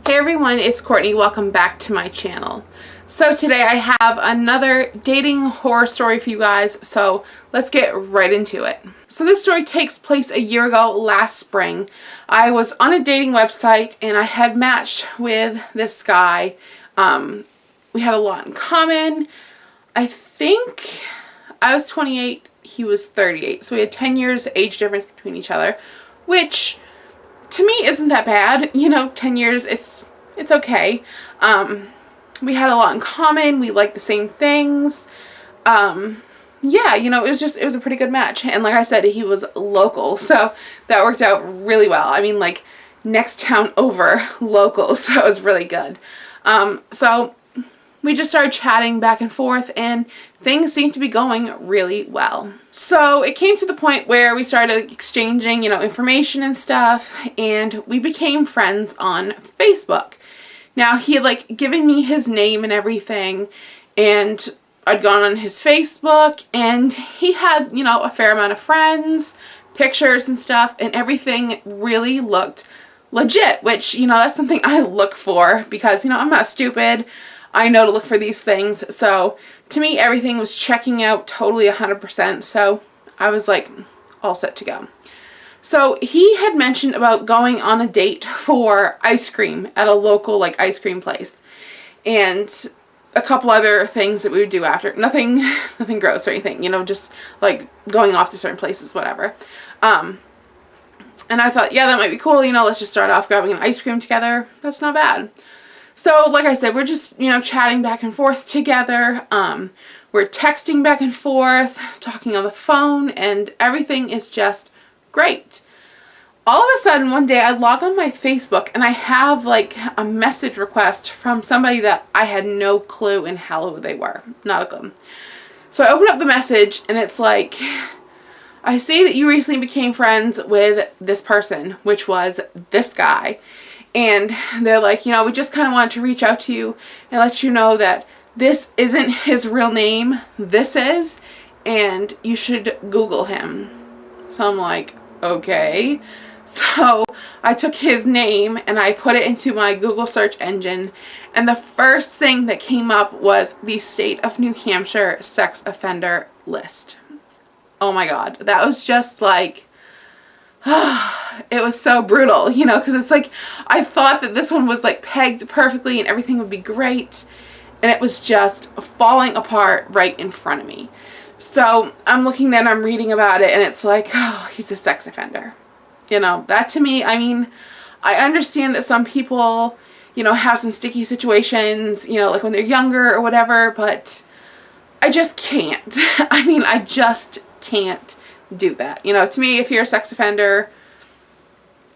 Hey everyone, it's Courtney. Welcome back to my channel. So today I have another dating horror story for you guys, so let's get right into it. So this story takes place a year ago, last spring. I was on a dating website and I had matched with this guy. We had a lot in common. I think I was 28, he was 38, so we had 10 years age difference between each other, which to me isn't that bad. You know, 10 years, it's okay. We had a lot in common. We liked the same things. Yeah, you know, it was a pretty good match. And like I said, he was local, so that worked out really well. I mean, like next town over local, so it was really good. So we just started chatting back and forth and things seemed to be going really well. So it came to the point where we started exchanging, you know, information and stuff, and we became friends on Facebook. Now he had like given me his name and everything, and I'd gone on his Facebook and he had, you know, a fair amount of friends, pictures and stuff, and everything really looked legit, which, you know, that's something I look for because, you know, I'm not stupid. I know to look for these things. So to me, everything was checking out totally 100%. So I was like all set to go. So he had mentioned about going on a date for ice cream at a local like ice cream place and a couple other things that we would do after. Nothing gross or anything, you know, just like going off to certain places, whatever. And I thought, yeah, that might be cool. You know, let's just start off grabbing an ice cream together. That's not bad. So like I said, we're just, you know, chatting back and forth together. We're texting back and forth, talking on the phone, and everything is just great. All of a sudden, one day I log on my Facebook and I have like a message request from somebody that I had no clue in hell who they were. Not a clue. So I open up the message and it's like, I see that you recently became friends with this person, which was this guy. And they're like, you know, we just kind of wanted to reach out to you and let you know that this isn't his real name. This is, and you should Google him. So I'm like, okay. So I took his name and I put it into my Google search engine, and the first thing that came up was the state of New Hampshire sex offender list. Oh my God. That was just like, it was so brutal, you know, because it's like I thought that this one was like pegged perfectly and everything would be great, and it was just falling apart right in front of me. So I'm looking there and I'm reading about it and it's like, oh, he's a sex offender. You know, that to me, I mean, I understand that some people, you know, have some sticky situations, you know, like when they're younger or whatever, but I just can't. I mean, I just can't do that. You know, to me, if you're a sex offender,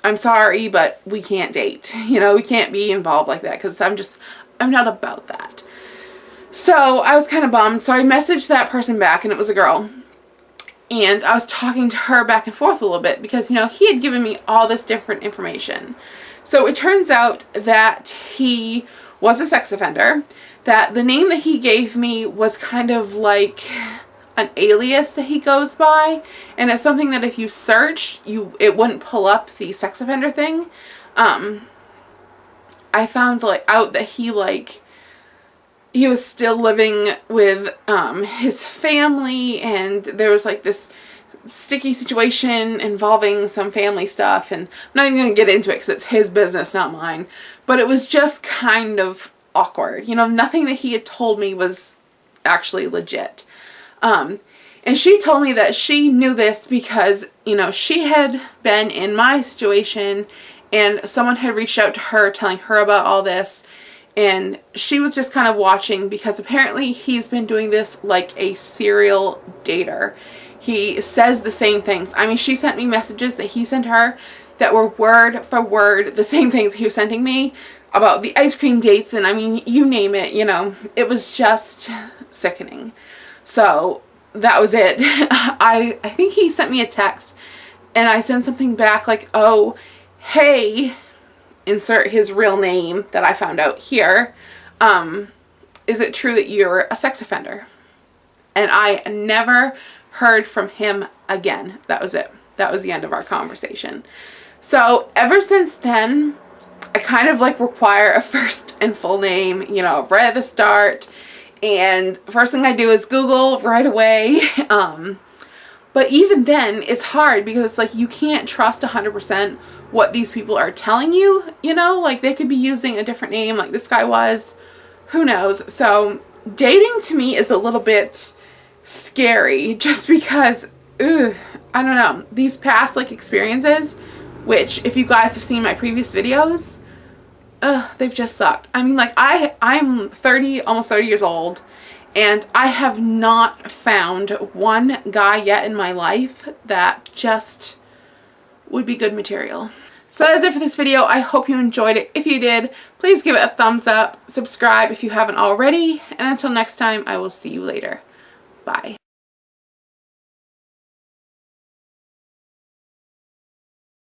I'm sorry, but we can't date. You know, we can't be involved like that because I'm not about that. So I was kind of bummed. So I messaged that person back, and it was a girl. And I was talking to her back and forth a little bit because, you know, he had given me all this different information. So it turns out that he was a sex offender, that the name that he gave me was kind of like an alias that he goes by, and it's something that if you search, it wouldn't pull up the sex offender thing. I found like out that he was still living with his family, and there was like this sticky situation involving some family stuff, and I'm not even going to get into it because it's his business, not mine, but it was just kind of awkward. You know, nothing that he had told me was actually legit. And she told me that she knew this because, you know, she had been in my situation and someone had reached out to her telling her about all this, and she was just kind of watching because apparently he's been doing this like a serial dater. He says the same things. I mean, she sent me messages that he sent her that were word for word the same things he was sending me about the ice cream dates, and I mean, you name it, you know, it was just sickening. So that was it. I think he sent me a text and I sent something back like, oh, hey, insert his real name that I found out here. Is it true that you're a sex offender? And I never heard from him again. That was it. That was the end of our conversation. So ever since then, I kind of like require a first and full name, you know, right at the start. And first thing I do is Google right away. But even then, it's hard because it's like you can't trust 100% what these people are telling you, you know? Like they could be using a different name like this guy was. Who knows? So dating to me is a little bit scary just because, I don't know. These past like experiences, which if you guys have seen my previous videos, they've just sucked. I mean, like I'm 30, almost 30 years old, and I have not found one guy yet in my life that just would be good material. So that is it for this video. I hope you enjoyed it. If you did, please give it a thumbs up, subscribe if you haven't already, and until next time, I will see you later. Bye.